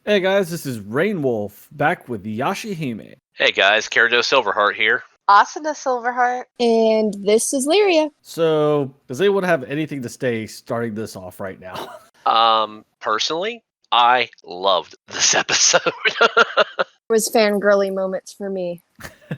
Hey guys, this is Rainwolf back with Yashahime. Hey guys, Kirito Silverheart here. Asuna Silverheart. And this is Lyria. So, does anyone have anything to say starting this off right now? Personally, I loved this episode. There was fangirly moments for me.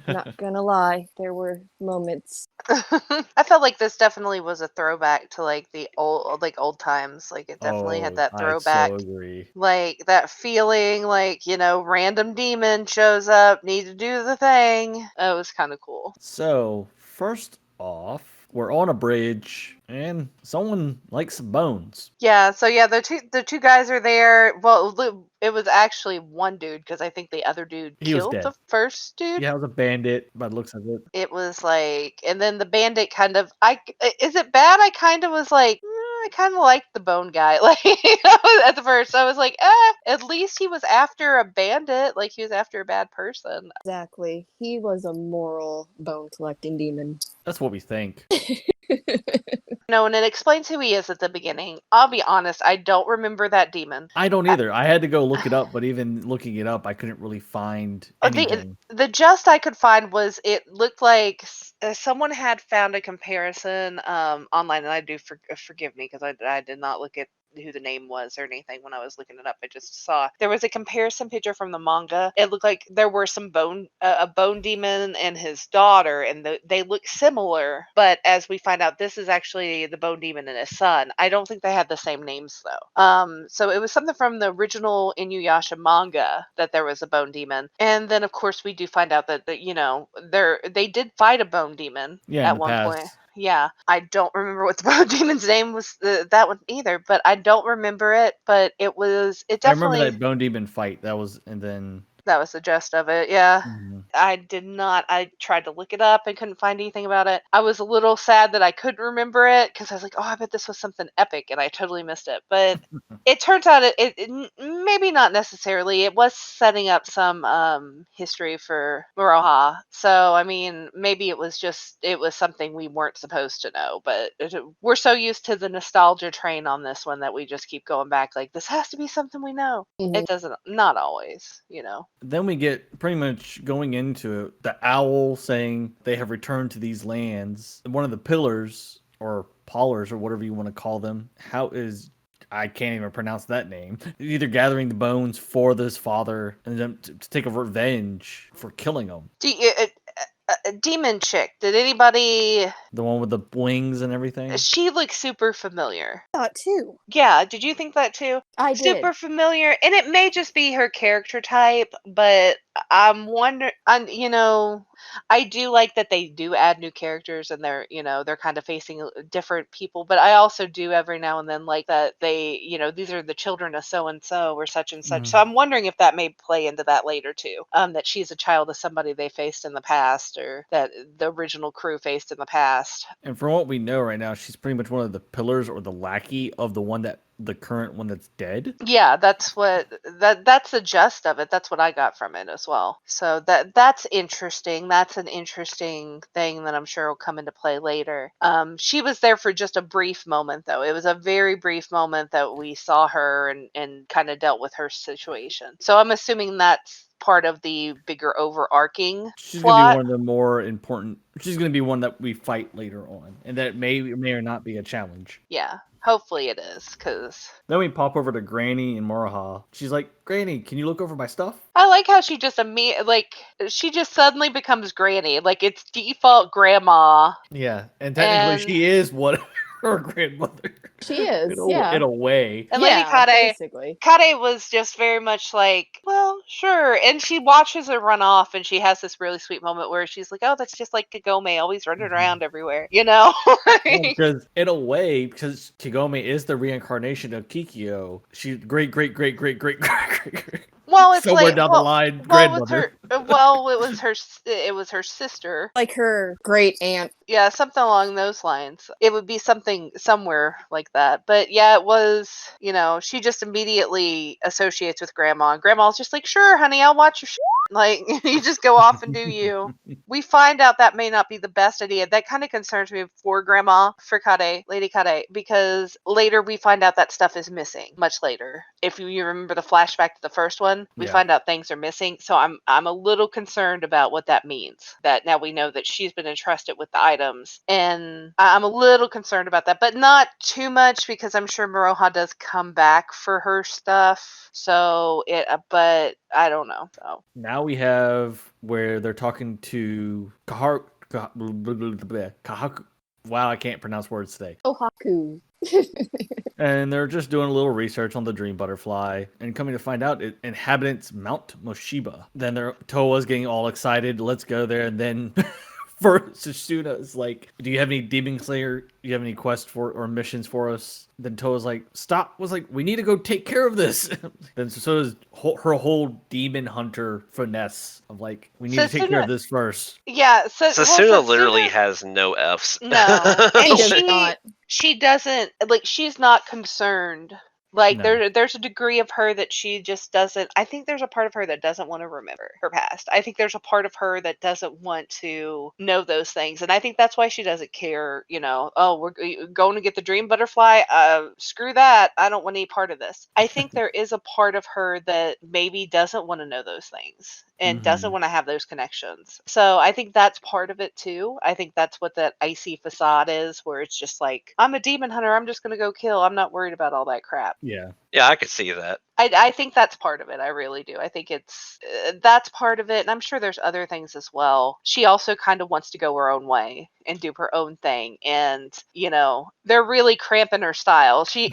Not gonna lie, there were moments. I felt like this definitely was a throwback to like the old times. Like it definitely had that I throwback. so agree. Like that feeling like, random demon shows up, need to do the thing. It was kind of cool. So, first off, we're on a bridge and someone likes some bones. Yeah, so the two guys are there. Well, it was actually one dude because I think the other dude He was killed dead. the first dude. Yeah, it was a bandit by the looks of it. It was like, and then the bandit kind of, is it bad? I kind of was like, I kind of liked the bone guy. Like, at the first, I was like, at least he was after a bandit. Like, he was after a bad person. Exactly. He was a moral bone collecting demon. That's what we think. No, and it explains who he is at the beginning. I'll be honest, I don't remember that demon. I don't either. I had to go look it up, but even looking it up, I couldn't really find anything. The just I could find was it looked like someone had found a comparison online, and I do forgive me because I did not look at who the name was or anything when I was looking it up. I just saw there was a comparison picture from the manga. It looked like there were some a bone demon and his daughter, and they look similar. But as we find out, this is actually the bone demon and his son. I don't think they had the same names though. So it was something from the original Inuyasha manga that there was a bone demon, and then of course we do find out that they did fight a bone demon at one point. Yeah, I don't remember what the bone demon's name was that one either, but I don't remember it. But it definitely. I remember that bone demon fight. That was the gist of it. Yeah. Mhm. I did not. I tried to look it up and couldn't find anything about it. I was a little sad that I couldn't remember it because I was like, oh, I bet this was something epic, and I totally missed it. But it turns out it maybe not necessarily. It was setting up some history for Moroha. So I mean, maybe it was something we weren't supposed to know. But we're so used to the nostalgia train on this one that we just keep going back. Like this has to be something we know. It doesn't. Not always. Then we get pretty much going into it, the owl saying they have returned to these lands. One of the pillars or pollers or whatever you want to call them, I can't even pronounce that name. Either gathering the bones for this father and then to take a revenge for killing him. Demon chick. Did anybody? The one with the wings and everything? She looks super familiar. I thought too. Yeah, did you think that too? I did. Super familiar, and it may just be her character type, but I'm wondering. I do like that they do add new characters, and they're kind of facing different people. But I also do every now and then like that they, these are the children of so and so or such and such. So I'm wondering if that may play into that later too. That she's a child of somebody they faced in the past, or that the original crew faced in the past. And from what we know right now, she's pretty much one of the pillars or the lackey of the current one that's dead. Yeah, that's the gist of it. That's what I got from it as well. So that's interesting. That's an interesting thing that I'm sure will come into play later. She was there for just a brief moment though. It was a very brief moment that we saw her and kind of dealt with her situation. So I'm assuming that's part of the bigger overarching She's plot. gonna be one of the more important. She's gonna be one that we fight later on, and that may or not be a challenge. Yeah, hopefully it is, because then we pop over to Granny and Moroha. She's like, "Granny, can you look over my stuff?" I like how she just she just suddenly becomes Granny. Like it's default grandma. Yeah, and technically she is what her grandmother. She is, in a way. And Lady Kade, basically. Kade was just very much like, well, sure. And she watches her run off, and she has this really sweet moment where she's like, oh, that's just like Kagome, always running around everywhere, Because in a way, because Kagome is the reincarnation of Kikyo, she's great. Well, it's somewhere down the line, grandmother. It was her sister, like her great aunt. Yeah, something along those lines. It would be something somewhere like that. But yeah, it was. She just immediately associates with grandma, and grandma's just like, sure, honey, I'll watch your. Like, you just go off and do you. We find out that may not be the best idea. That kind of concerns me for Grandma, for Kade, Lady Kade, because later we find out that stuff is missing. Much later, if you remember the flashback to the first one, we Yeah. find out things are missing. So I'm a little concerned about what that means. That now we know that she's been entrusted with the items, and I'm a little concerned about that, but not too much because I'm sure Maroha does come back for her stuff. So but I don't know. So Now we have where they're talking to Kahaku. Wow, I can't pronounce words today. Ohaku. And they're just doing a little research on the dream butterfly and coming to find out it inhabits Mount Moshiba. Then Toa's getting all excited. Let's go there. And then first Asuna is like, do you have any Demon Slayer? Do you have any quests for or missions for us? Then Toa's like, stop. Was like, we need to go take care of this. Then Susuna's her whole demon hunter finesse of like, we need to take care of this first. yeah, Sasuna literally has no F's. No, and He does not. she doesn't, like, she's not concerned. Like, No. there's a degree of her that she just doesn't. I think there's a part of her that doesn't want to remember her past. I think there's a part of her that doesn't want to know those things, and I think that's why she doesn't care. Oh, we're going to get the dream butterfly. Screw that. I don't want any part of this. I think there is a part of her that maybe doesn't want to know those things and doesn't want to have those connections. So I think that's part of it too. I think that's what that icy facade is, where it's just like, I'm a demon hunter. I'm just going to go kill. I'm not worried about all that crap. Yeah. Yeah, I could see that. I think that's part of it. I really do. I think that's part of it. And I'm sure there's other things as well. She also kind of wants to go her own way and do her own thing. And, they're really cramping her style. She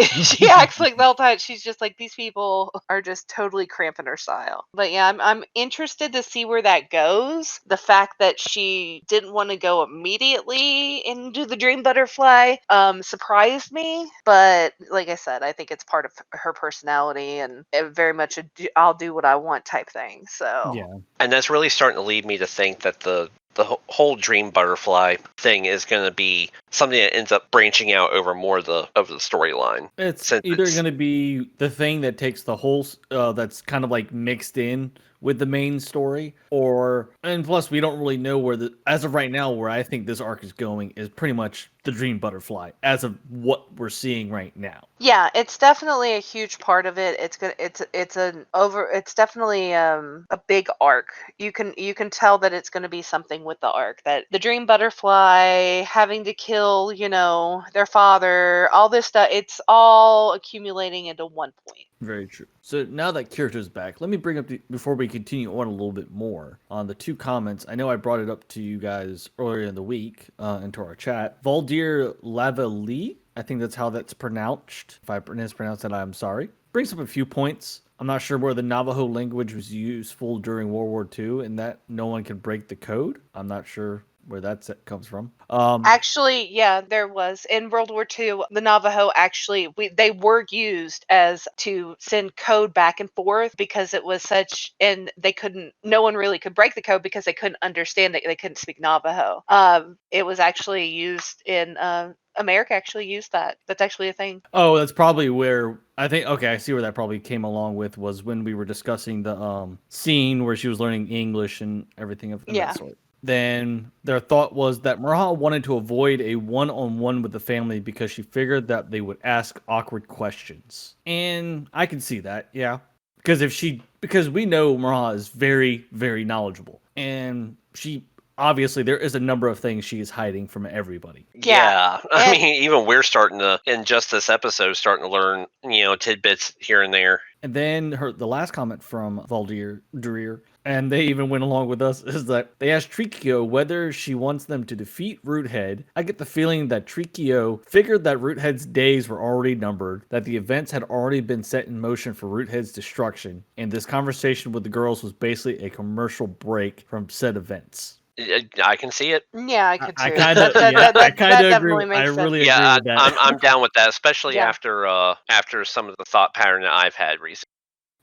acts like the whole time. She's just like, these people are just totally cramping her style. But yeah, I'm interested to see where that goes. The fact that she didn't want to go immediately into the dream butterfly surprised me. But like I said, I think it's part of her personality and very much I'll do what I want type thing. So Yeah. And that's really starting to lead me to think that the whole dream butterfly thing is going to be something that ends up branching out over more of the storyline. It's Since either it's- going to be the thing that takes the whole, that's kind of like mixed in with the main story, and plus we don't really know as of right now, where I think this arc is going is pretty much the dream butterfly as of what we're seeing right now. yeah, it's definitely a huge part of it. It's definitely a big arc. You can tell that it's going to be something with the arc, that the dream butterfly having to kill, their father, all this stuff, it's all accumulating into one point. Very true. So now that Kirito's back, let me bring up, before we continue on a little bit more, on the two comments. I know I brought it up to you guys earlier in the week into our chat. Valdir Lavali, I think that's how that's pronounced. If I mispronounced that, I'm sorry. Brings up a few points. I'm not sure where the Navajo language was useful during World War II and that no one can break the code. I'm not sure where that comes from. Actually, yeah, there was in World War II. The Navajo actually, they were used as to send code back and forth because it was such, and no one really could break the code because they couldn't understand it. They couldn't speak Navajo. It was actually used in America. Actually used that. That's actually a thing. Oh, that's probably where I think. Okay, I see where that probably came along with, was when we were discussing the scene where she was learning English and everything of that sort. Then their thought was that Maroha wanted to avoid a one-on-one with the family because she figured that they would ask awkward questions. And I can see that, yeah. Because we know Maroha is very, very knowledgeable. And obviously there is a number of things she is hiding from everybody. Yeah. I mean, even we're starting to, in just this episode, starting to learn, tidbits here and there. And then the last comment from Valdir, and they even went along with us, is that they asked Trikio whether she wants them to defeat Roothead. I get the feeling that Trikio figured that Roothead's days were already numbered, that the events had already been set in motion for Roothead's destruction, and this conversation with the girls was basically a commercial break from said events. I can see it. Yeah, I could too. I kind of agree. I really agree with that. I'm down with that, especially after some of the thought pattern that I've had recently.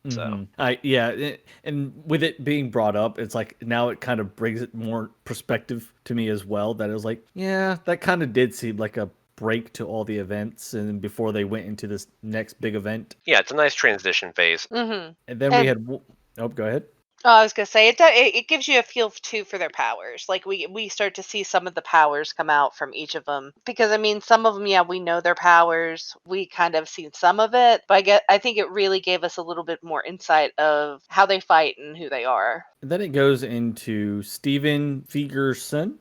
So and with it being brought up, it's like now it kind of brings it more perspective to me as well. That it was like, yeah, that kind of did seem like a break to all the events, and before they went into this next big event. Yeah, it's a nice transition phase. Mm-hmm. And then we had. Oh, go ahead. Oh, I was gonna say it gives you a feel too for their powers. Like we start to see some of the powers come out from each of them because I mean some of them, yeah, we know their powers. We kind of seen some of it, but I think it really gave us a little bit more insight of how they fight and who they are. And then it goes into Steven Fegerson.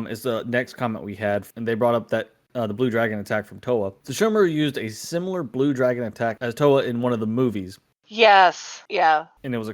Is the next comment we had, and they brought up that the Blue Dragon attack from Toa. Tsushima used a similar Blue Dragon attack as Toa in one of the movies, Yes, yeah. and it was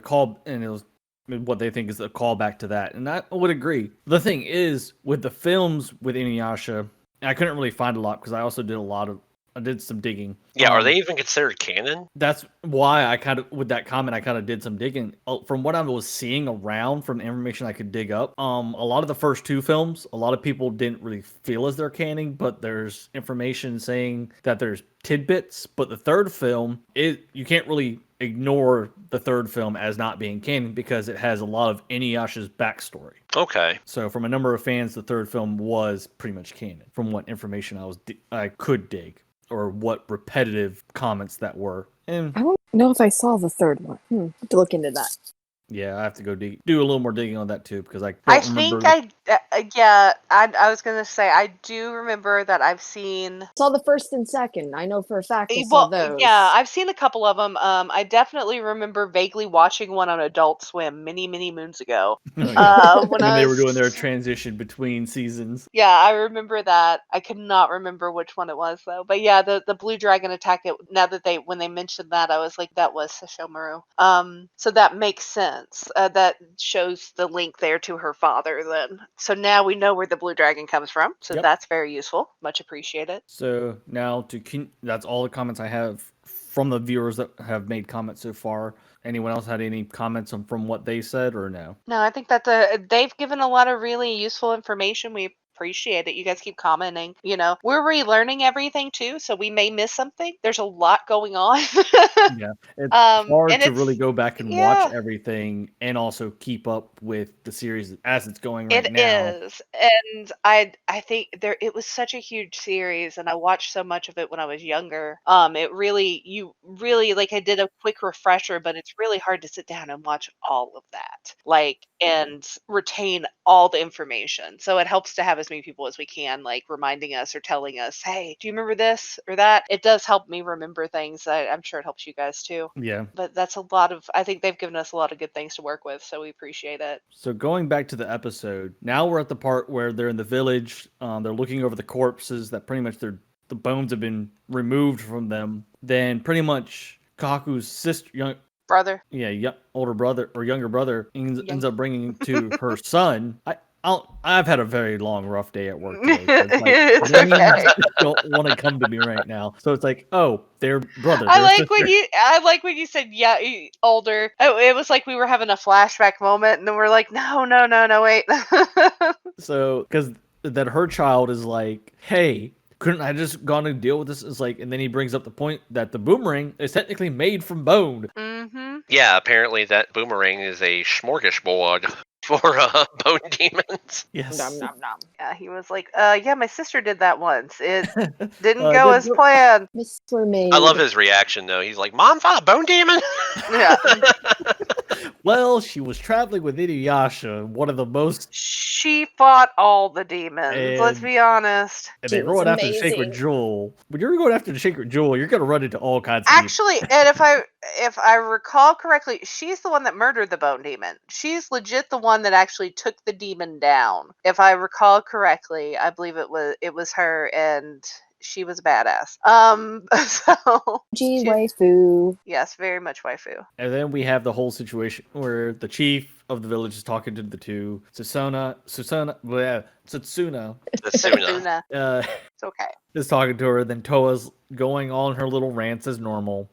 what they think is a callback to that, and I would agree. The thing is, with the films with Inuyasha, I couldn't really find a lot because I did some digging. Yeah, are they even considered canon? That's why with that comment, I kind of did some digging. From what I was seeing around from the information I could dig up, a lot of the first two films, a lot of people didn't really feel as they're canon, but there's information saying that there's tidbits. But the third film, you can't really ignore the third film as not being canon because it has a lot of Inuyasha's backstory. Okay. So from a number of fans, the third film was pretty much canon from what information I could dig, or what repetitive comments that were. And I don't know if I saw the third one. Have to look into that. yeah, I have to go do a little more digging on that too because I I don't remember. think I was gonna say I do remember that I've seen. Saw the first and second. I know for a fact I saw those. Yeah, I've seen a couple of them. I definitely remember vaguely watching one on Adult Swim many moons ago. When they were doing their transition between seasons. Yeah, I remember that. I could not remember which one it was though. But yeah, the Blue Dragon attack. When they mentioned that, I was like, that was Sesshomaru. So that makes sense. That shows the link there to her father then. So now we know where the Blue Dragon comes from. So that's very useful. Much appreciated. So now that's all the comments I have from the viewers that have made comments so far. Anyone else had any comments from what they said or no? No, I think that they've given a lot of really useful information. We appreciate it. You guys keep commenting. You know, we're relearning everything too, so we may miss something. There's a lot going on. Yeah, it's hard to really go back and watch everything and also keep up with the series as it's going right now. It is, and I think it was such a huge series, and I watched so much of it when I was younger. You really like I did a quick refresher, but it's really hard to sit down and watch all of that, and retain all the information. So it helps to have as many people as we can, like reminding us or telling us, hey, do you remember this or that? It does help me remember things. I'm sure it helps you guys too. Yeah. But that's I think they've given us a lot of good things to work with, so we appreciate it. So going back to the episode, now we're at the part where they're in the village. They're looking over the corpses that pretty much the bones have been removed from them. Then pretty much Kaku's brother. Yeah, older brother or younger brother ends up bringing to her son. I've had a very long, rough day at work today. So it's like, okay. Don't want to come to me right now. So it's like, oh, they're brothers. I like when you said older. It was like we were having a flashback moment, and then we're like, no, wait. So because that her child is like, hey, couldn't I just gone and deal with this? It's like, and then he brings up the point that the boomerang is technically made from bone. Mm-hmm. Yeah, apparently that boomerang is a smorgasbord for bone demons. Yes. Nom, nom, nom. Yeah, he was like, yeah, my sister did that once. It didn't go as planned. Made. I love his reaction though. He's like, Mom fought a bone demon? Yeah. Well, she was traveling with Inuyasha, one of the most... She fought all the demons, let's be honest. And they're going after the Sacred Jewel. When you're going after the Sacred Jewel, you're going to run into all kinds of Actually, and if I recall correctly, she's the one that murdered the bone demon. She's legit the one that actually took the demon down. If I recall correctly, I believe it was her, and she was a badass. So waifu. Yes, very much waifu. And then we have the whole situation where the chief of the village is talking to the two Satsuna. It's okay. Is talking to her. Then Toa's going on her little rants as normal.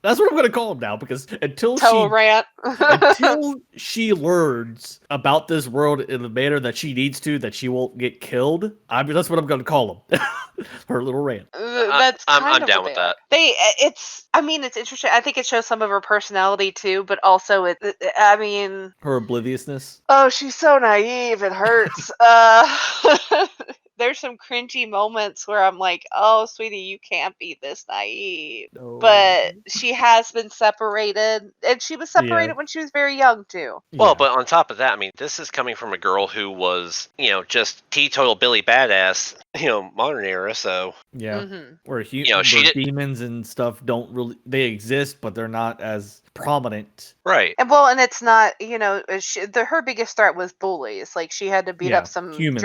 That's what I'm going to call him now, because until she learns about this world in the manner that she needs to, that she won't get killed. That's what I'm going to call him. Her little rant. I'm down with that. It's interesting. I think it shows some of her personality too, but also her obliviousness. Oh, she's so naive. It hurts. there's some cringy moments where I'm like, oh, sweetie, you can't be this naive. No. But she has been separated, and she was separated Yeah. when she was very young too. Well, Yeah. but on top of that, I mean, this is coming from a girl who was, just teetotal Billy Badass, modern era. So Yeah. Mm-hmm. Where, she where did- demons and stuff don't really, they exist, but they're not as prominent. right. And it's not, her biggest threat was bullies. Like she had to beat Yeah, up some humans.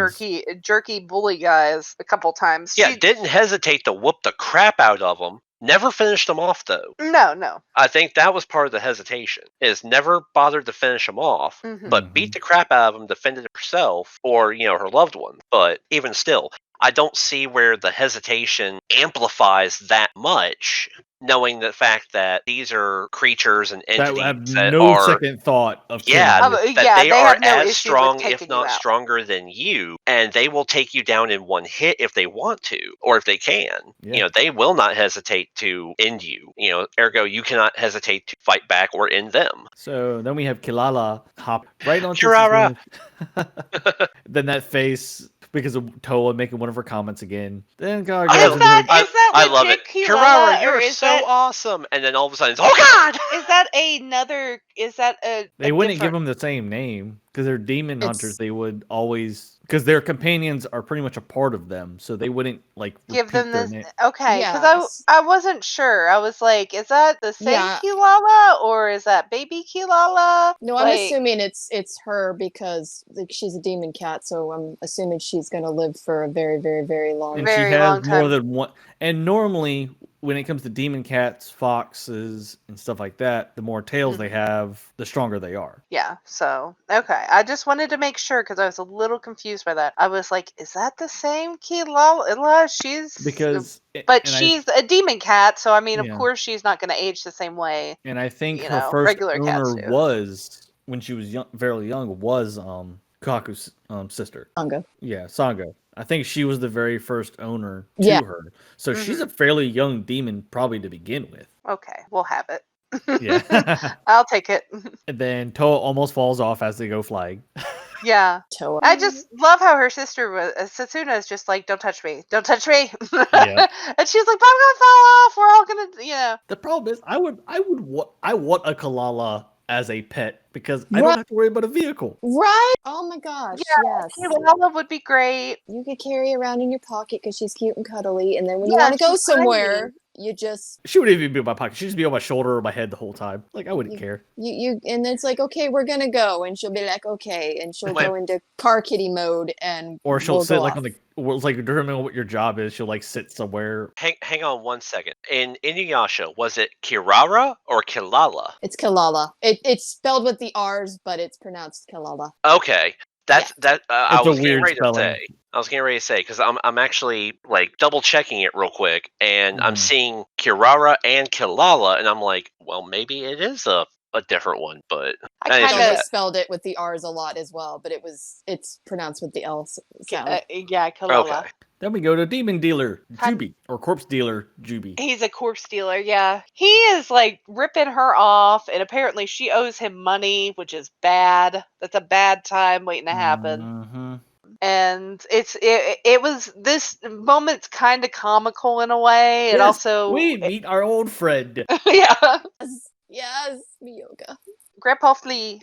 jerky bully guys a couple times. Yeah, didn't hesitate to whoop the crap out of them. Never finished them off though. No. I think that was part of the hesitation. Is never bothered to finish them off, Mhm. but beat the crap out of them, defended herself or her loved one. But even still, I don't see where the hesitation amplifies that much, knowing the fact that these are creatures and That entities have that no are second thought of yeah, killing you. that they are have no as issue with strong, taking if you not out. stronger than you, and they will take you down in one hit if they want to, or if they can. Yeah. They will not hesitate to end you. Ergo, you cannot hesitate to fight back or end them. So then we have Kilala hop right onto Kirara. Suzuna's- Then that face because of Toa making one of her comments again. Then God I goes love into her- Is that I love it. legit Kirara, Kilala, or you're is so that- awesome. And then all of a sudden, it's, oh God! Is that another? Is that a? They a wouldn't give different- them the same name because they're demon It's- hunters. They would always because their companions are pretty much a part of them, so they wouldn't like give them repeat their this. name. Okay, because Yes. I wasn't sure. I was like, is that the same Yeah. Kilala or is that baby Kilala? No, I'm Like, assuming it's her because like she's a demon cat, so I'm assuming she's gonna live for a very, very, very long. And Very she long has more time. than one. And normally, when it comes to demon cats, foxes, and stuff like that, the more tails they have, the stronger they are. Yeah, so okay. I just wanted to make sure because I was a little confused by that. I was like, is that the same Kilala? She's Because, but and she's a demon cat, so I mean, of Yeah. course, she's not going to age the same way. I think you her know, first regular cats owner do. was when she was young, very young, was Kaku's sister. Manga. Yeah, Sango. I think she was the very first owner to Yeah. her. So she's a fairly young demon, probably to begin with. Okay, we'll have it. Yeah. I'll take it. And then Toa almost falls off as they go flying. Yeah. Toa. I just love how her sister was. Setsuna is just like, "Don't touch me, don't touch me," Yeah. and she's like, "But I'm gonna fall off. We're all gonna, The problem is, I want a Kalala as a pet because I Right. don't have to worry about a vehicle. Right? Oh my gosh, yes. Kilala would be great. You could carry around in your pocket because she's cute and cuddly, and then when you Yeah, want to go she's somewhere, you just She wouldn't even be in my pocket. She'd just be on my shoulder or my head the whole time. Like I wouldn't care. you and it's like, okay, we're gonna go, and she'll be like, okay, and she'll Wait. go into car kitty mode, and Or she'll we'll sit go like off. on the. Well, it's like determining what your job is. She'll like sit somewhere. Hang on 1 second. In Inuyasha, was it Kirara or Kilala? It's Kilala. It's spelled with the R's, but it's pronounced Kilala. Okay. That's that. I It's a was getting weird ready spelling. to say. I was getting ready to say because I'm actually like double checking it real quick, and I'm Mhm. seeing Kirara and Kilala, and I'm like, well, maybe it is a different one, but I didn't kind see Someone of, that. spelled it with the R's a lot as well, but it's pronounced with the L sound. yeah, Kilala. Okay. Then we go to Demon Dealer Kind- Juby or Corpse Dealer Juby. He's a corpse dealer, yeah. He is like ripping her off, and apparently she owes him money, which is bad. That's a bad time waiting to happen. Mhm. And it was this moment's kind of comical in a way. And Yes, also, we meet our old friend. yeah, Yes, Miyoga. Grandpa Flea.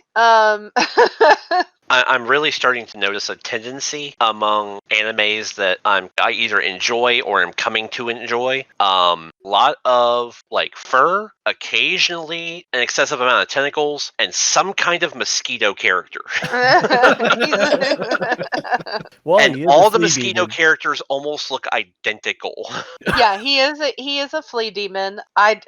I'm really starting to notice a tendency among animes that I either enjoy or am coming to enjoy. Lot of like fur, occasionally an excessive amount of tentacles, and some kind of mosquito character. Well, he And is a all the flea mosquito demon. characters almost look identical. Yeah, he is a flea demon. I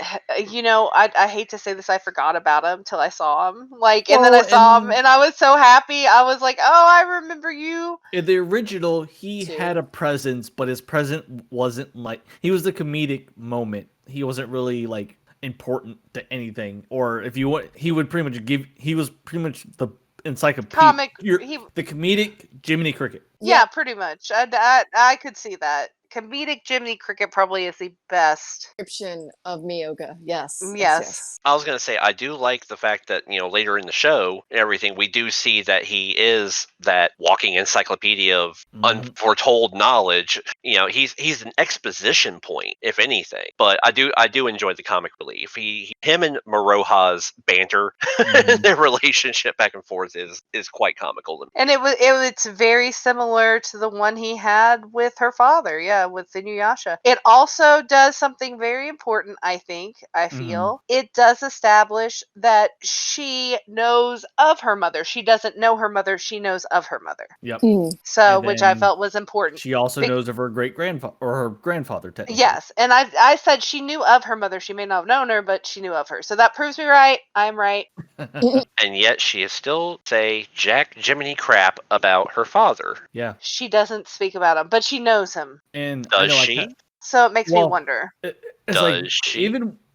hate to say this, I forgot about him till I saw him. And then I Well, saw him, and- and I was so happy. I was like, "Oh, I remember you." In the original, he Too. had a presence, but his presence wasn't like he was the comedic moment. He wasn't really like important to anything. Or if you want, he would pretty much he was pretty much the encyclopedia. Comic. The comedic Jiminy Cricket. Yeah, pretty much. I could see that. comedic Jiminy Cricket probably is the best. Description of Miyoga. Yes. Yes. I was going to say, I do like the fact that, later in the show and everything, we do see that he is that walking encyclopedia of unforetold knowledge. He's an exposition point, if anything. But I do enjoy the comic relief. Him and Maroha's banter, their relationship back and forth is quite comical to me. And it's very similar to the one he had with her father, with Inuyasha. It also does something very important, I feel. It does establish that she knows of her mother. She doesn't know her mother, she knows of her mother. Yep. So, which I felt was important. She also knows of her great-grandfather, or her grandfather, technically. Yes, and I said she knew of her mother. She may not have known her, but she knew of her. So that proves me right. I'm right. And yet she is still say Jack Jiminy crap about her father. Yeah. She doesn't speak about him, but she knows him. And does she? So it makes me wonder. Does she?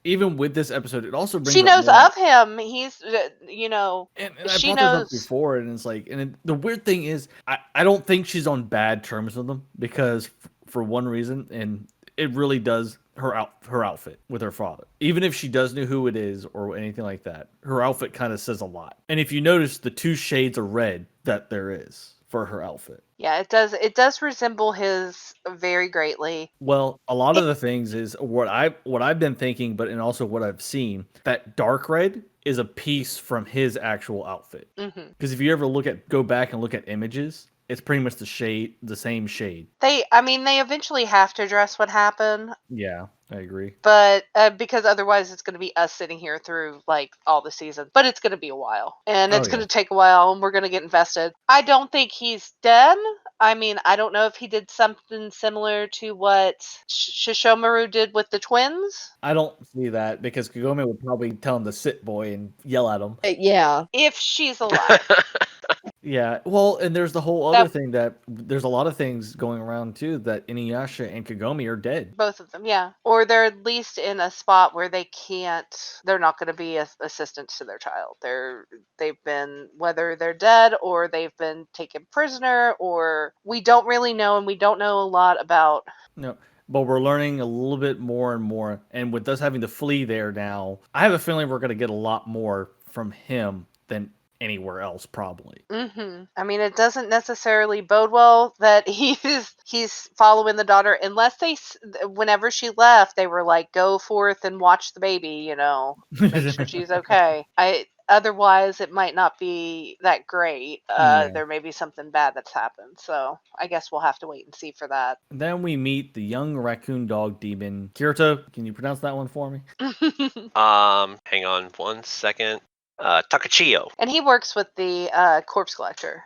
Even with this episode, it also brings she knows up of him. He's, And I she brought this knows up before, and it's like, the weird thing is, I don't think she's on bad terms with him, because for one reason, and it really does her outfit with her father. Even if she does know who it is or anything like that, her outfit kind of says a lot. And if you notice the 2 shades of red that there is for her outfit. Yeah, it does. It does resemble his very greatly. Well, a lot of the things is what I've been thinking, but and also what I've seen, that dark red is a piece from his actual outfit. Because if you ever go back and look at images, it's pretty much the same shade. They eventually have to address what happened. Yeah, I agree. But because otherwise it's going to be us sitting here through like all the seasons. But it's going to be a while. And it's going to take a while, and we're going to get invested. I don't think he's dead. I mean, I don't know if he did something similar to what Shishomaru did with the twins. I don't see that, because Kagome would probably tell him to sit, boy, and yell at him. Yeah. If she's alive. Yeah, well, and there's the whole other thing that there's a lot of things going around too, that Inuyasha and Kagome are dead. Both of them, yeah. Or they're at least in a spot where they're not going to be assistants to their child. They've been, whether they're dead or they've been taken prisoner, or we don't really know, and we don't know a lot about. No. But we're learning a little bit more and more. And with us having to flee there now, I have a feeling we're going to get a lot more from him than anywhere else, probably. I mean, it doesn't necessarily bode well that he's following the daughter, unless whenever she left, they were like, go forth and watch the baby, make sure she's okay. Otherwise, it might not be that great. There may be something bad that's happened. So I guess we'll have to wait and see for that. Then we meet the young raccoon dog demon. Kirito, can you pronounce that one for me? Hang on 1 second. Takachiyo. And he works with the corpse collector.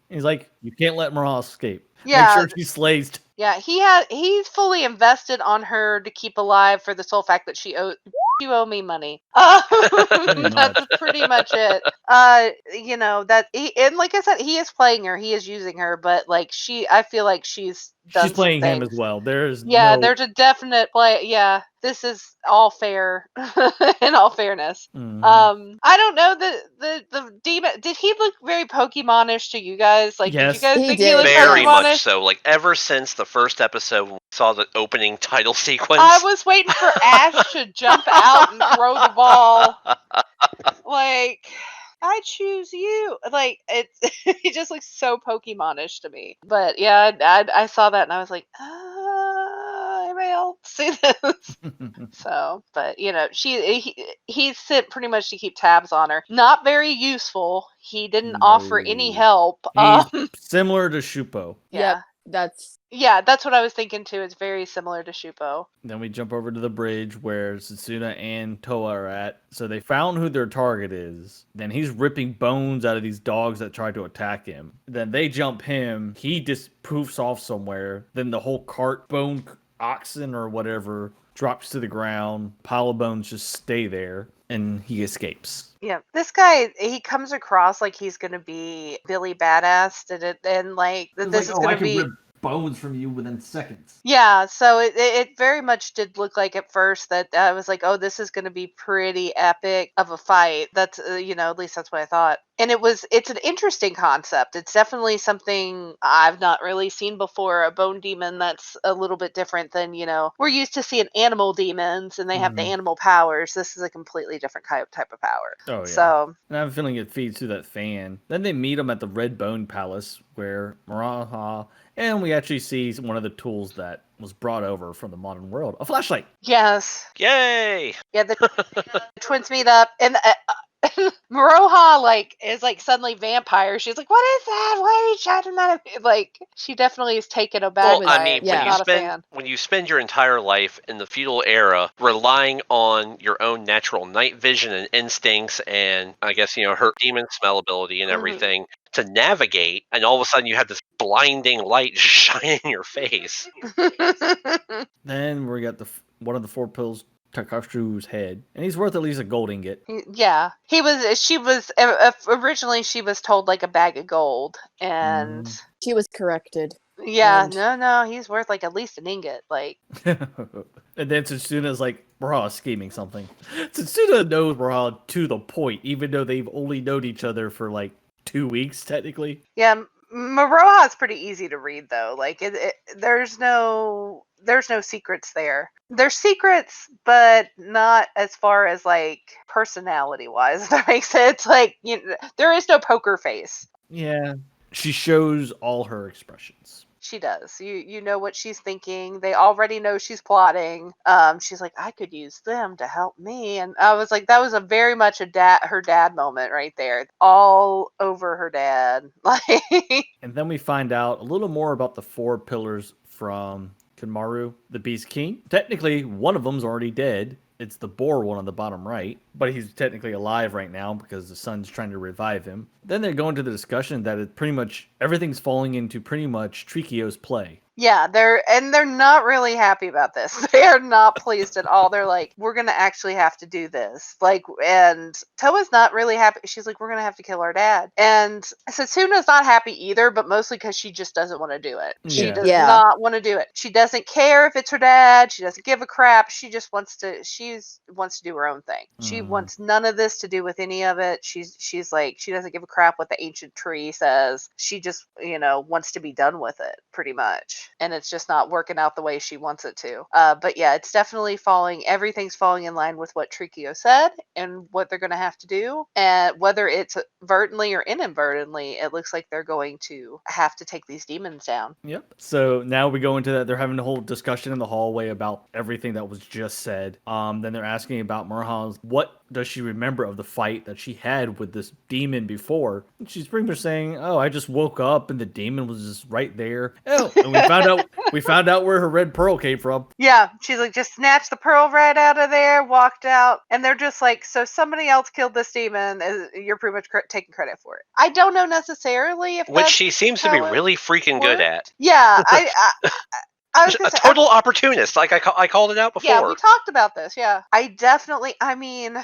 He's like, you can't let Maral escape. Yeah. Make sure she slays. Yeah, he's fully invested on her to keep alive for the sole fact that you owe me money. That's pretty much it. And like I said, he is playing her, he is using her, but like I feel like she's playing him as well. There's a definite play. Yeah, this is all fair. In all fairness. I don't know, the demon, did he look very Pokemonish to you guys? Like, yes, did you guys think he looked very Pokemonish? much so. Like, ever since the first episode when we saw the opening title sequence, I was waiting for Ash to jump out and throw the ball. Like, I choose you. Like, it just looks so Pokemonish to me. But yeah, I saw that and I was like, anybody else see this? So, but he's sent pretty much to keep tabs on her. Not very useful. He didn't offer any help. He's similar to Shupo. Yeah. That's what I was thinking too. It's very similar to Shupo. Then we jump over to the bridge where Satsuna and Toa are at. So they found who their target is. Then he's ripping bones out of these dogs that tried to attack him. Then they jump him. He just poofs off somewhere. Then the whole cart, bone oxen or whatever, drops to the ground. Pile of bones just stay there. And he escapes. Yeah, this guy, he comes across like he's going to be Billy Badass. And like, this is going to be... rip bones from you within seconds. Yeah, so it very much did look like at first that I was like, oh, this is going to be pretty epic of a fight. That's, at least that's what I thought. And it's an interesting concept. It's definitely something I've not really seen before. A bone demon that's a little bit different than, we're used to seeing animal demons and they have the animal powers. This is a completely different type of power. Oh, yeah. So, and I have a feeling it feeds through that fan. Then they meet him at the Red Bone Palace, where Maraha, and we actually see one of the tools that was brought over from the modern world, a flashlight. yes. Yay! Yeah, the twins meet up, and Maroha is suddenly vampire. She's like, "What is that? Why are you shouting that at me?" Like, she definitely is taken aback. Well, by I mean, it. yeah. Not a fan. when you spend your entire life in the feudal era relying on your own natural night vision and instincts, and I guess her demon smell ability and everything to navigate, and all of a sudden you have this blinding light just shining in your face. Then we got one of the 4 pills, Takashu's head, and he's worth at least a gold ingot. Yeah, she was originally she was told like a bag of gold, and She was corrected. yeah, And- no, he's worth like at least an ingot. Like, And then Tsuna's like, Maraha's scheming something. Tsuna knows Maraha to the point, even though they've only known each other for like 2 weeks, technically. yeah, Maroha is pretty easy to read though. Like, there's no secrets there. There's secrets, but not as far as like personality wise. If that makes sense. Like, there is no poker face. Yeah. She shows all her expressions. She does. You know what she's thinking. They already know she's plotting. She's like, I could use them to help me, and I was like, that was a very much her dad moment right there. All over her dad. Like, And then we find out a little more about the 4 pillars from Kenmaru, the Beast King. Technically, one of them's already dead. It's the boar one on the bottom right, but he's technically alive right now because the sun's trying to revive him. Then they go into the discussion that everything's falling into pretty much Trikio's play. yeah, they're not really happy about this. They are not pleased at all. They're like, we're gonna actually have to do this. Like, and Toa's not really happy. She's like, we're gonna have to kill our dad. And Satsuna's not happy either, but mostly because she just doesn't want to do it. She Yeah. does Yeah. not want to do it. She doesn't care if it's her dad. She doesn't give a crap. She just wants to. She wants to do her own thing. She wants none of this to do with any of it. She's like, she doesn't give a crap what the ancient tree says. She just wants to be done with it, pretty much. And it's just not working out the way she wants it to. But yeah, it's definitely everything's falling in line with what Trikio said and what they're going to have to do. And whether it's vertently or inadvertently, it looks like they're going to have to take these demons down. Yep. So now we go into that. They're having a whole discussion in the hallway about everything that was just said. Then they're asking about Maraha's, what does she remember of the fight that she had with this demon before? And she's pretty much saying, oh, I just woke up and the demon was just right there. Oh, and we found out where her red pearl came from. Yeah, she's like, just snatched the pearl right out of there, walked out, and they're just like, so somebody else killed this demon, you're pretty much taking credit for it. I don't know necessarily if Which she seems to be how it really freaking good at. Yeah, I was A gonna say, total opportunist, like I called it out before. yeah, we talked about this. Yeah, I mean,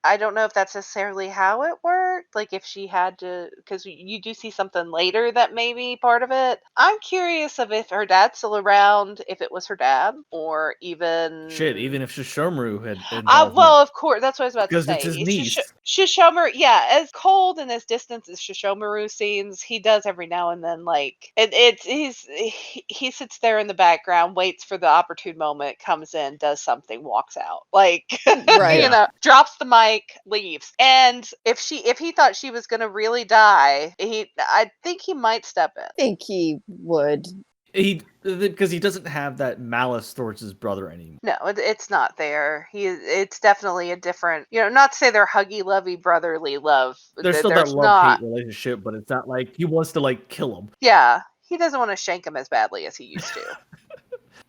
I don't know if that's necessarily how it worked. Like, if she had to, because you do see something later that may be part of it. I'm curious of if her dad's still around, if it was her dad, or even Even if Shishomaru had well, of course, that's what I was about because to say. it's his niece. Shishomaru, yeah, as cold and as distant as Shishomaru seems, he does every now and then, like, he sits there in the background, waits for the opportune moment, comes in, does something, walks out, like, Right. drops the mic, leaves. And if he thought she was gonna really die, I think he might step in. I think he would. Because he doesn't have that malice towards his brother anymore. No, it's not there. It's definitely a different, not to say they're huggy, lovey, brotherly love. There's still that love-hate relationship, but it's not like he wants to like kill him. Yeah, he doesn't want to shank him as badly as he used to.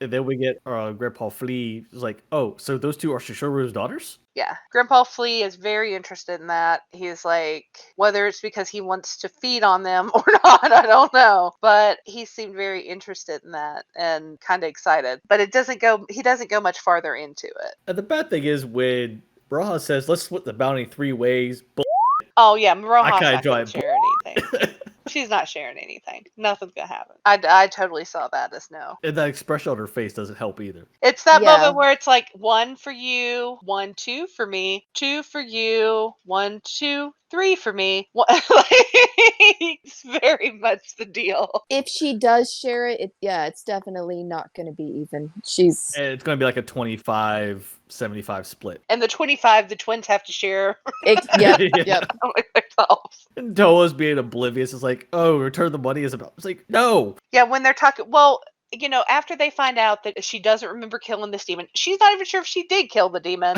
And then we get Grandpa Flea is like, oh, so those two are Shishomaru's daughters? Yeah, Grandpa Flea is very interested in that. He's like, whether it's because he wants to feed on them or not, I don't know. But he seemed very interested in that and kind of excited. But he doesn't go much farther into it. And the bad thing is when Braha says, let's split the bounty 3 ways. Oh yeah, Maroha's I kinda not going enjoy to share anything. She's not sharing anything. Nothing's gonna happen. I totally saw that as no. And that expression on her face doesn't help either. It's that Yeah. moment where it's like 1 for you, 1, 2 for me, 2 for you, 1, 2, 3 for me. It's very much the deal. If she does share it, it's definitely not going to be even. She's And it's going to be like a 25-75 split. And the 25, the twins have to share yep, Yeah. yep. among themselves. And Toa's being oblivious. It's like, oh, return the money is about. It's like, no. Yeah, when they're talking, well, after they find out that she doesn't remember killing this demon, she's not even sure if she did kill the demon.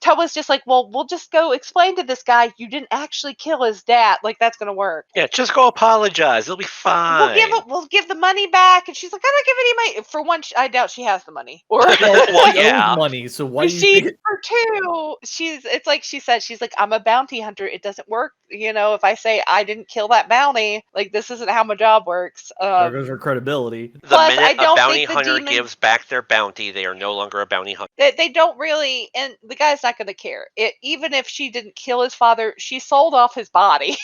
Toa's just like, well, we'll just go explain to this guy you didn't actually kill his dad. Like, that's gonna work. Yeah, just go apologize. It'll be fine. We'll give the money back. And she's like, I don't give any money. For one, I doubt she has the money. Or Well, She yeah. owes money, so why do you think for two, it's like she said, she's like, I'm a bounty hunter. It doesn't work. If I say I didn't kill that bounty, like, this isn't how my job works. there goes her credibility? The Plus, I minute a don't bounty think the hunter demon- gives back their bounty, they are no longer a bounty hunter. They don't really, and the guy's not going to care. Even if she didn't kill his father, she sold off his body.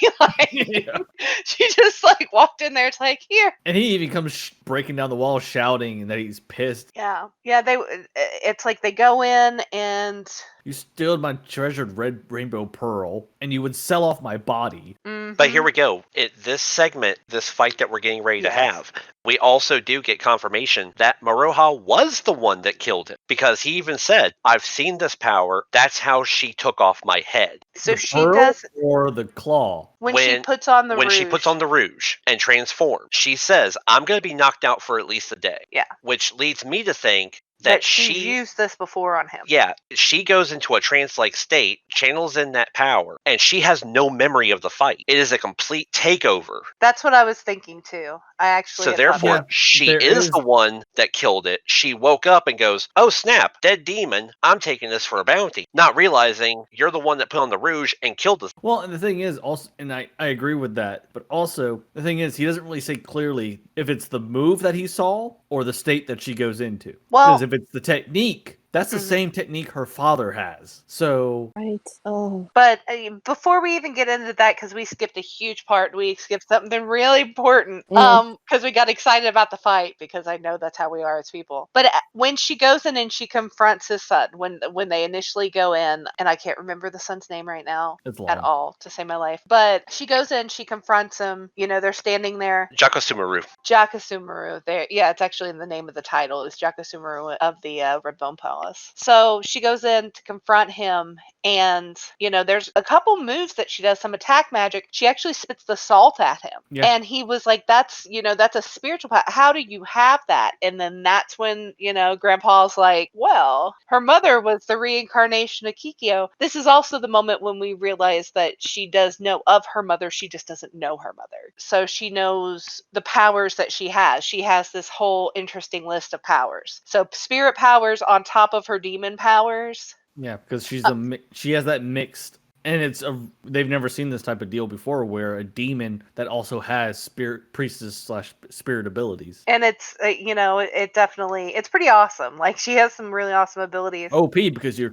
Yeah. She just like walked in there. It's like, here. And he even comes breaking down the wall, shouting that he's pissed. Yeah. It's like they go in and. You stole my treasured red rainbow pearl, and you would sell off my body. But here we go. This segment, this fight that we're getting ready to Yes. have, we also do get confirmation that Maroha was the one that killed him. Because he even said, I've seen this power. That's how she took off my head. So The she pearl does or the claw. when she puts on the When rouge. she puts on the rouge and transforms, she says, I'm going to be knocked out for at least a day. Yeah. Which leads me to think that she's used this before on him. Yeah, she goes into a trance-like state, channels in that power, and she has no memory of the fight. It is a complete takeover. That's what I was thinking too. I actually. So had thought therefore, that. she there is is- the one that killed it. She woke up and goes, oh snap, dead demon, I'm taking this for a bounty. Not realizing you're the one that put on the rouge and killed this. Well, and the thing is also, and I agree with that, but also the thing is he doesn't really say clearly if it's the move that he saw or the state that she goes into. Well- Because if it's the technique, that's the same technique her father has. So Right. Oh. But before we even get into that, because we skipped a huge part, we skipped something really important. Because we got excited about the fight, because I know that's how we are as people. But when she goes in and she confronts his son, when they initially go in, and I can't remember the son's name right now it's long. at all to save my life, but she goes in, she confronts him. They're standing there. Jakosumaru. Jakosumaru. There, yeah, it's actually in the name of the title. Is Jakosumaru of the Redbone Palace. So she goes in to confront him, and there's a couple moves that she does, some attack magic. She actually spits the salt at him, and he was like, "That's that's a spiritual power. How do you have that?" And then that's when Grandpa's like, "Well, her mother was the reincarnation of Kikyo." This is also the moment when we realize that she does know of her mother. She just doesn't know her mother, so she knows the powers that she has. She has this whole interesting list of powers. So spirit powers on top of her demon powers. Yeah, because she has that mixed, and they've never seen this type of deal before, where a demon that also has spirit priestess / spirit abilities. And it's it definitely, it's pretty awesome. Like, she has some really awesome abilities. OP, because you're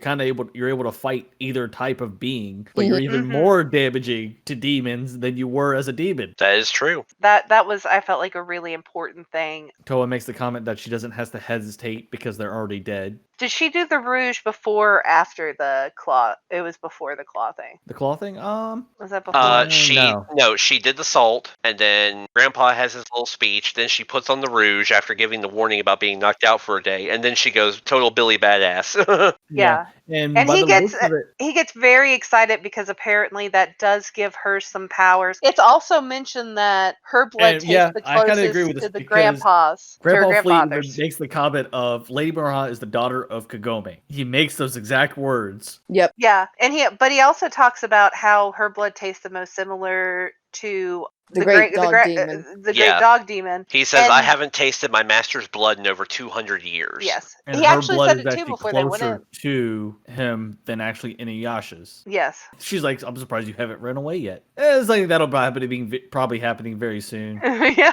able to fight either type of being, but you're even more damaging to demons than you were as a demon. That is true. That was, I felt like, a really important thing. Toa makes the comment that she doesn't have to hesitate because they're already dead. Did she do the rouge before or after the claw? It was before the claw thing. The claw thing? Was that before? No, she did the salt, and then Grandpa has his little speech. Then she puts on the rouge after giving the warning about being knocked out for a day, and then she goes total Billy badass. Yeah. And And by he the gets looks of it, he gets very excited because apparently that does give her some powers. It's also mentioned that her blood And, tastes yeah, the I kinda closest agree with to this the because grandpas. to her Grandpa Fleet grandfathers. makes the comment of Lady Maroha is the daughter of Kagome. He makes those exact words. Yep. Yeah, and he also talks about how her blood tastes the most similar to The great dog demon. The Yeah. great dog demon. He says, And- I haven't tasted my master's blood in over 200 years. Yes, And he her actually blood said is it too actually before they went closer in. to him than actually Inuyasha's. Yes. She's like, I'm surprised you haven't run away yet. It's like that'll probably happening very soon. Yeah.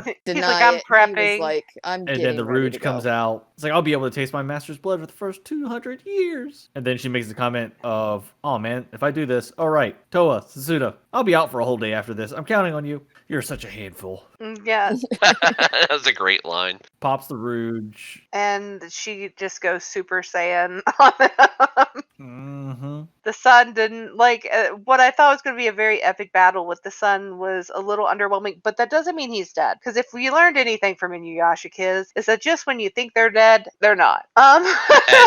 He's Deny like, I'm it. He prepping. was like, I'm And getting then the ready rouge to comes go. out. It's like, I'll be able to taste my master's blood for the first 200 years. And then she makes the comment of, oh man, if I do this, all right, Toa, Susuda, I'll be out for a whole day after this. I'm counting on you? You're such a handful. Yeah. That was a great line. Pops the Rouge. And she just goes Super Saiyan on him. Mm-hmm. The sun didn't like what I thought was going to be a very epic battle with the sun was a little underwhelming, but that doesn't mean he's dead. Because if we learned anything from Inuyasha kids, is that just when you think they're dead, they're not. And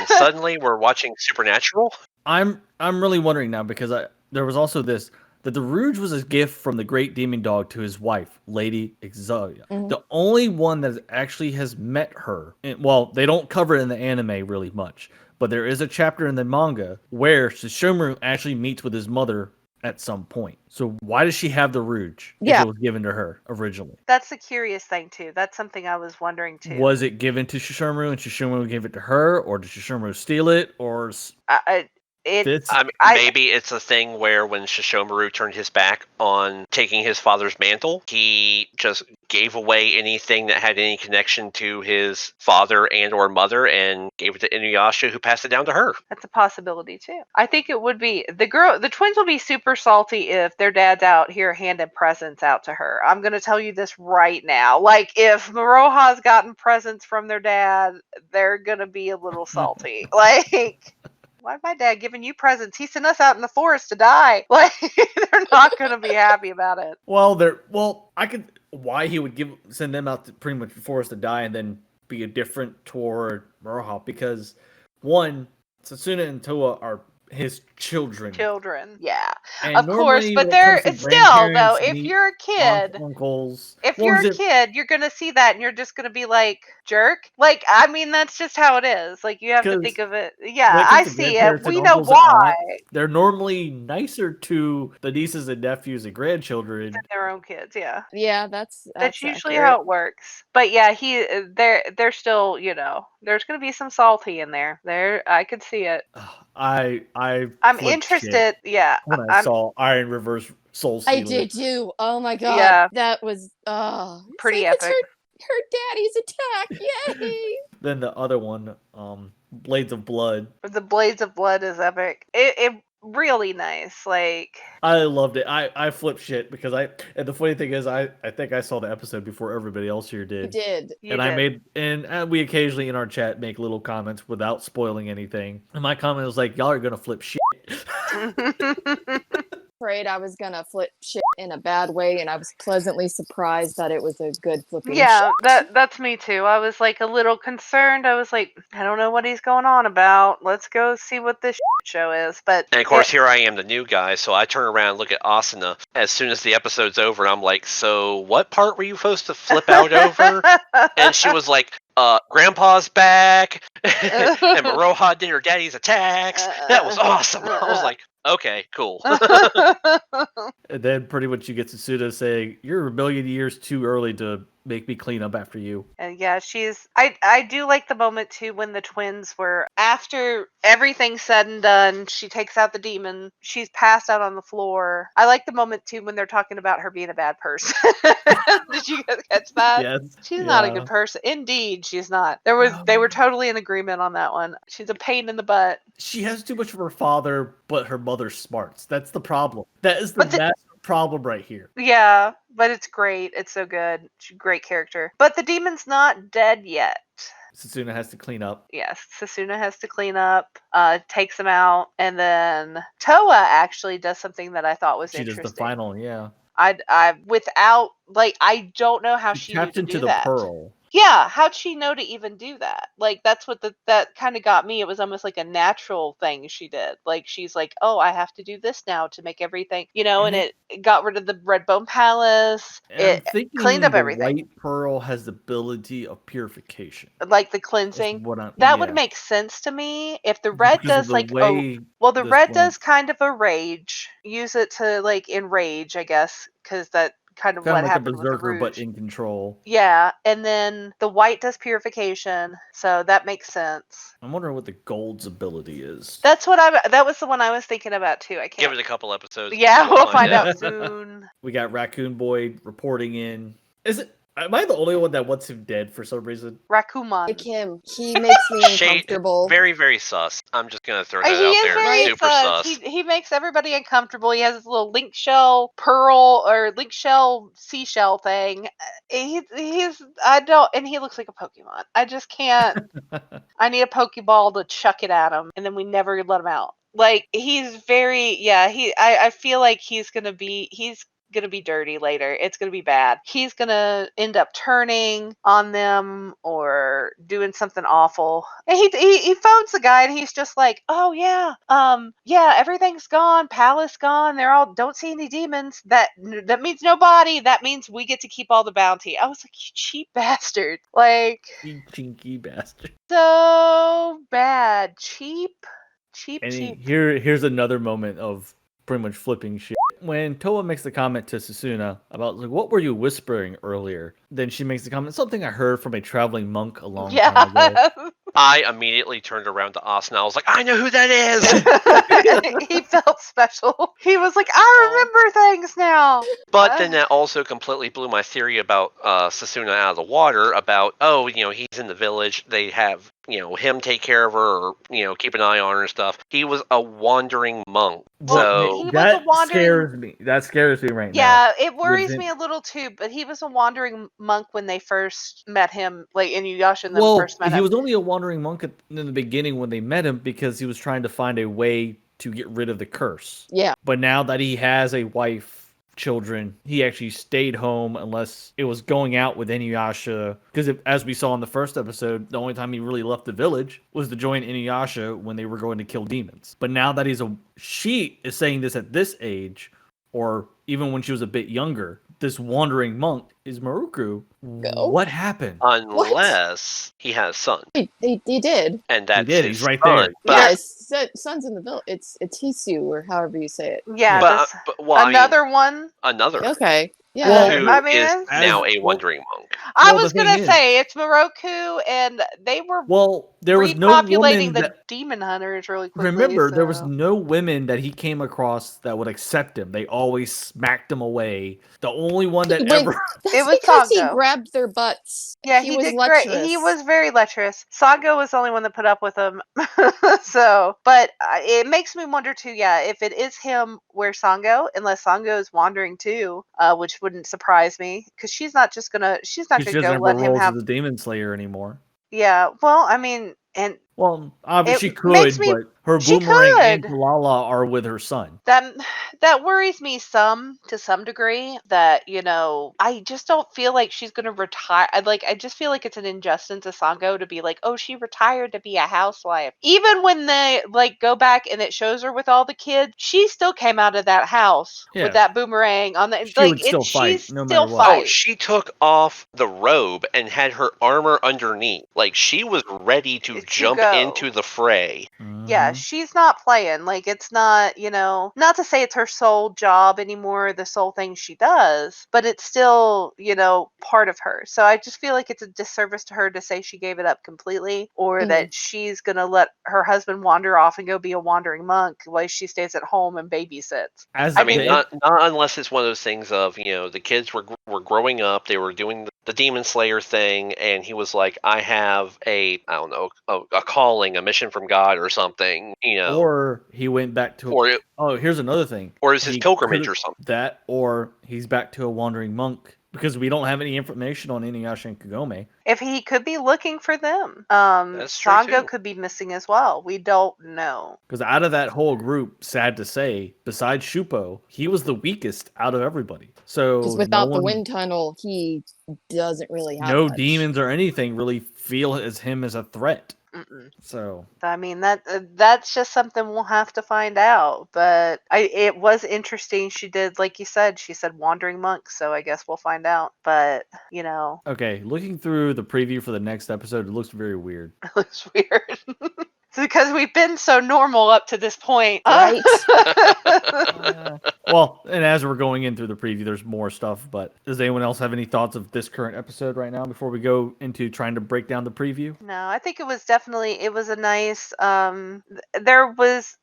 suddenly we're watching Supernatural. I'm really wondering now because there was also this that the Rouge was a gift from the great demon dog to his wife, Lady Exodia. The only one that actually has met her. Well, they don't cover it in the anime really much, but there is a chapter in the manga where Sesshomaru actually meets with his mother at some point. So why does she have the Rouge if Yeah. it was given to her originally? That's the curious thing too. That's something I was wondering too. Was it given to Sesshomaru and Sesshomaru gave it to her, or did Sesshomaru steal it, or It's I mean, maybe it's a thing where when Shishomaru turned his back on taking his father's mantle, he just gave away anything that had any connection to his father and or mother and gave it to Inuyasha, who passed it down to her. That's a possibility too. I think it would be the twins will be super salty if their dad's out here handing presents out to her. I'm gonna tell you this right now. Like if Maroha's gotten presents from their dad, they're gonna be a little salty. Like why's my dad giving you presents? He sent us out in the forest to die. Like they're not gonna be happy about it. I could why he would send them out to pretty much for us to die and then be a different toward Murahop because one, Sasuna and Toa are his children. Yeah. And of course, normally but when it comes to it's still though, grandparents, if you're a kid, aunts, uncles, if well, you're a is it- kid, you're gonna see that and you're just gonna be like, jerk. Like, I mean, that's just how it is. Like, you have to 'Cause think of it. when Yeah, it I comes to see it. grandparents and We know uncles and why. aunts, they're normally nicer to the nieces and nephews and grandchildren. Their own kids, yeah. Yeah, that's Usually accurate. how it works. But yeah, they're still, there's gonna be some salty in there. I could see it. I'm I'm interested. Yeah, when I saw Iron Reverse Soul I Stealer. did too. Oh my god. Yeah. That was Pretty it's epic. her daddy's attack. Yay. Then the other one, Blades of Blood. The Blades of Blood is epic. It really nice. Like I loved it. I flipped shit because and the funny thing is I think I saw the episode before everybody else here You did. did. I made and we occasionally in our chat make little comments without spoiling anything. And my comment was like, y'all are gonna flip shit. Afraid I was gonna flip shit in a bad way, and I was pleasantly surprised that it was a good flipping Yeah, shit. that's me too. I was like a little concerned. I was like, I don't know what he's going on about. Let's go see what this show is. But And of course, here I am, the new guy, so I turn around and look at Asuna as soon as the episode's over, and I'm like, so what part were you supposed to flip out over? And she was like, Grandpa's back, and Maroha did her daddy's attacks. That was awesome. I was like, okay, cool. And then pretty much you get Tsuda saying, you're a million years too early to make me clean up after you. And yeah, I do like the moment too when the twins were after everything's said and done, she takes out the demon, she's passed out on the floor. I like the moment too when they're talking about her being a bad person. Did you guys catch that? Yes. She's not a good person. Indeed, she's not. They were totally in agreement on that one. She's a pain in the butt. She has too much of her father, but her mother's smarts. That's the problem. That is the massive problem right here. Yeah, but it's great. It's so good. She's a great character. But the demon's not dead yet. Sasuna has to clean up. Yes, Sasuna has to clean up, takes him out, and then Toa actually does something that I thought was She interesting. does the final, yeah. I without I don't know how she tapped knew to into do the that. pearl. Yeah, how'd she know to even do that? Like that's what that kind of got me. It was almost like a natural thing she did. Like she's like, oh, I have to do this now to make everything, and it got rid of the Red Bone Palace. It cleaned up everything. White pearl has the ability of purification, like the cleansing. Would make sense to me if the red does the red does kind of a rage. Use it to like enrage, I guess, because that kind of what like happened a berserker, with the Rouge. but in control. Yeah, and then the white does purification, so that makes sense. I'm wondering what the gold's ability is. That was the one I was thinking about too. I can't give it a couple episodes. Yeah, we'll find out soon. We got Raccoon Boy reporting in. Is it? Am I the only one that wants him dead for some reason? Rakuman. Like him. He makes me uncomfortable. Very, very sus. I'm just gonna throw that He out is there. very Super sus. sus. He makes everybody uncomfortable. He has this little link shell pearl or link shell seashell thing. He's I don't, and he looks like a Pokemon. I just can't. I need a Pokeball to chuck it at him, and then we never let him out. Like he's very I feel like he's gonna be dirty later. It's gonna be bad. He's gonna end up turning on them or doing something awful. And he phones the guy and he's just like, oh yeah, everything's gone, palace gone. They're all don't see any demons. That means no body. That means we get to keep all the bounty. I was like, you cheap bastard. Like You cheeky bastard. so bad. Cheap. And here's another moment of pretty much flipping shit. When Toa makes the comment to Sasuna about like, what were you whispering earlier? Then she makes the comment, something I heard from a traveling monk a long time ago. I immediately turned around to Asuna. I was like, I know who that is. He felt special. He was like, I remember things now. But then that also completely blew my theory about Sasuna out of the water. About he's in the village. They have him take care of her, or keep an eye on her and stuff. He was a wandering monk. Well, So that scares me. That scares me right now. Yeah, it worries Within- me a little too. But he was a wandering monk when they first met him, like in Inuyasha and them Well, first met he him. was only a wandering monk in the beginning when they met him because he was trying to find a way to get rid of the curse. Yeah. But now that he has a wife, children, he actually stayed home unless it was going out with Inuyasha. Because as we saw in the first episode, the only time he really left the village was to join Inuyasha when they were going to kill demons. But now that she is saying this at this age, or even when she was a bit younger, this wandering monk is Maruku. No. What happened? unless he has a son, He did. and that's did. his He's right son. there. But, Yes, son's in the village. It's Hisu, or however you say it. Yeah, but, well, another one. another Okay. Yeah. Well, who I mean, is it's- now a wandering monk. I Well, was the thing gonna is- say it's Moroku, and they were Well, there was no repopulating woman the that. demon hunters really quickly. Remember, there was so- no women that he came across that would accept him. They always smacked him away. The only one that Wait, ever. That's It was because he Sango. grabbed their butts. Yeah, he he was did lecherous. great. He was very lecherous. Sango was the only one that put up with him. So, but it makes me wonder too. Yeah, if it is him, where's Sango? Unless Sango is wandering too, which wouldn't surprise me because she's not She gonna doesn't go have let the him roles have. of the Demon Slayer anymore. Yeah, well, I mean, and Well, obviously It she makes could, me- but her she Boomerang and could. Talala are with her son. that worries me to some degree. That I just don't feel like she's gonna retire. I just feel like it's an injustice to Sango to be like, oh, she retired to be a housewife. Even when they go back and it shows her with all the kids, she still came out of that house Yeah. with that boomerang on the. She would still fight, She's no still matter what. Oh, fight. she took off the robe and had her armor underneath. Like, she was ready to To jump go. into the fray. Yeah, Mhm. she's not playing. Like, it's not, not to say it's her sole job anymore, the sole thing she does, but it's still, part of her. So I just feel like it's a disservice to her to say she gave it up completely, or that she's going to let her husband wander off and go be a wandering monk while she stays at home and babysits. As I mean, the- not unless it's one of those things of, the kids were growing up, they were doing the Demon Slayer thing, and he was like, I have a calling, a mission from God or something, Or he went back to. or Here's another thing. or is his He pilgrimage could've- or something. That, or he's back to a wandering monk because we don't have any information on Inuyasha and Kagome. If he could be looking for them, That's true, Sango too. could be missing as well. We don't know. Because out of that whole group, sad to say, besides Shupo, he was the weakest out of everybody. So Because without no the one- wind tunnel, he doesn't really have no much. demons or anything really feel him as a threat. Mm-mm. So I mean that's just something we'll have to find out. But it was interesting. She did, like you said, she said wandering monk. So I guess we'll find out. But okay, looking through the preview for the next episode, it looks very weird. it looks weird. It's because we've been so normal up to this point, Right? Well, and as we're going in through the preview, there's more stuff. But does anyone else have any thoughts of this current episode right now before we go into trying to break down the preview? No, I think it was a nice there was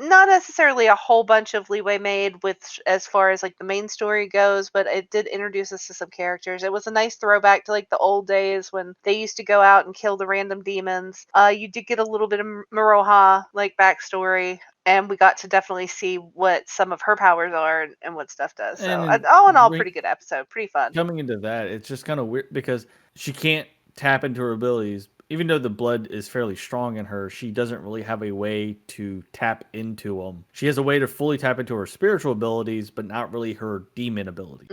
not necessarily a whole bunch of leeway made with as far as like the main story goes, but it did introduce us to some characters. It was a nice throwback to like the old days when they used to go out and kill the random demons. You did get a little bit of Maroha like backstory, and we got to definitely see what some of her powers are and what stuff does. So And all in all, pretty good episode, pretty fun. Coming into that, it's just kind of weird because she can't tap into her abilities. Even though the blood is fairly strong in her, she doesn't really have a way to tap into them. She has a way to fully tap into her spiritual abilities, but not really her demon ability.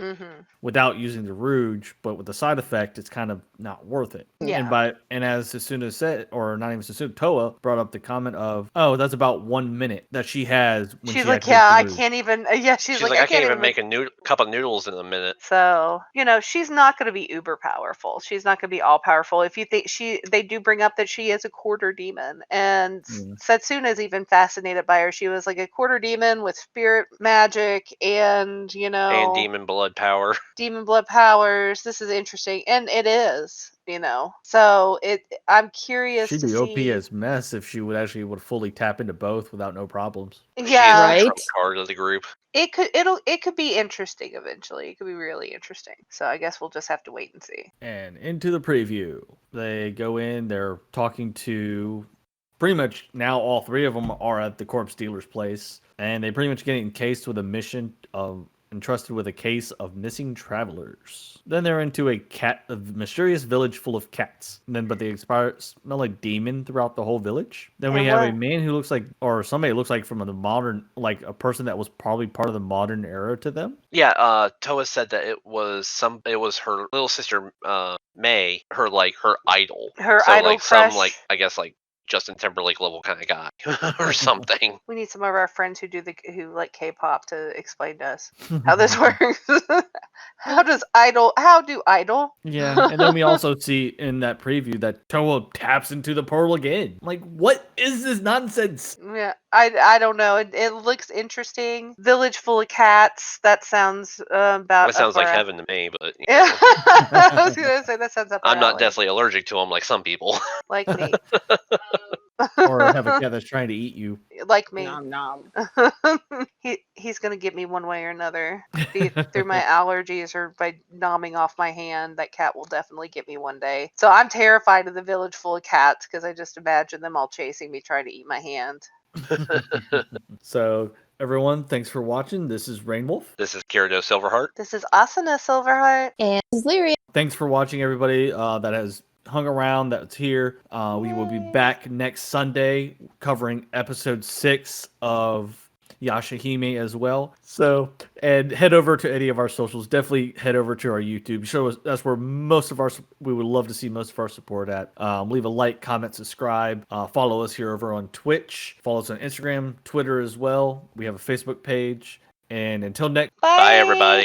Without using the Rouge, but with the side effect, it's kind of not worth it. Yeah. And as Asuna said, or not even Asuna, Toa brought up the comment of, oh, that's about 1 minute that she has when She's she like, activates yeah, the I Rouge. can't even. She's like, I can't even make a cup of noodles in a minute. So she's not going to be uber powerful. She's not going to be all powerful. If you think they do bring up that she is a quarter demon, and Setsuna's even fascinated by her. She was like a quarter demon with spirit magic and and demon blood power. Demon blood powers. This is interesting, and it is. So I'm curious She'd to be OP see. as mess if she would fully tap into both without no problems. Yeah, Right. She's the trump card of the group. it could be interesting eventually. It could be really interesting. So I guess we'll just have to wait and see. And into the preview, they go in. They're talking to pretty much now all three of them are at the corpse dealer's place, and they pretty much get encased with a mission of entrusted with a case of missing travelers. Then they're into a mysterious village full of cats. But they smell like demon throughout the whole village. Then we have a man who looks like, or somebody looks like from the modern, like a person that was probably part of the modern era to them. Yeah, Toa said that it was her little sister May, her idol. Her so idol like crush. some I guess Justin Timberlake level kind of guy or something. We need some of our friends who like K-pop to explain to us how this works. How do idol? Yeah, and then we also see in that preview that Toa taps into the portal again. Like, what is this nonsense? Yeah, I don't know. It looks interesting. Village full of cats. That sounds about. That sounds like heaven to me, but yeah. I was gonna say that sounds up. I'm not deathly allergic to them like some people. Like me. Or have a cat that's trying to eat you. Like me. Nom nom. He's gonna get me one way or another. Be it through my allergies or by nomming off my hand. That cat will definitely get me one day. So I'm terrified of the village full of cats because I just imagine them all chasing me, trying to eat my hand. So everyone, thanks for watching. This is Rainwolf. This is Kirito Silverheart. This is Asuna Silverheart. And this is Lyria. Thanks for watching, everybody that has hung around, that's here. We will be back next Sunday covering episode 6 of Yashahime as well. So, and head over to any of our socials. Definitely head over to our YouTube. Show us, that's where we would love to see most of our support at. Leave a like, comment, subscribe. Follow us here over on Twitch. Follow us on Instagram, Twitter as well. We have a Facebook page. And until next. Bye everybody.